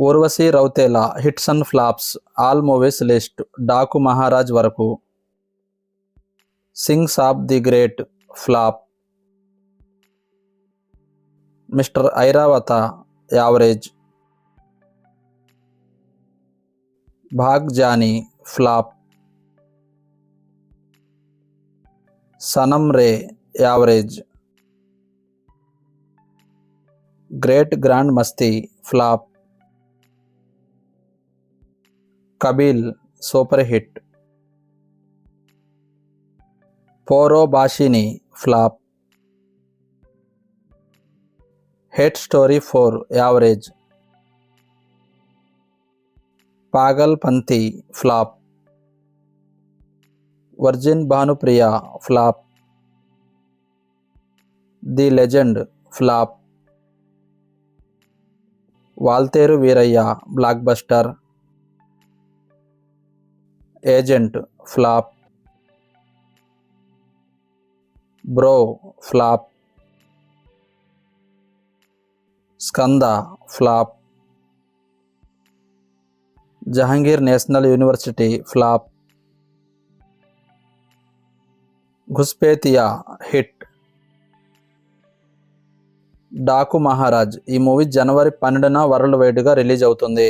Urvashi Rautela hits and flops all movies list Daaku Maharaj వరకు. Singh Saab the great flop. Mister Airaavata average. Bhaag Johnny flop. Sanam Re average. Great grand Masti flop. Kaabil super hit. పోరో బాషిని flop. Hate story 4 average. Pagalpanti flop. Virgin Bhanupriya flop. The legend flop. Waltair Veerayya blockbuster. Agent flop. Bro flop. Skanda flop. Jahangir national university flop. Ghuspaithiya hit. Daaku Maharaj ఈ movie జనవరి 12న world వైడ్గా release అవుతుంది.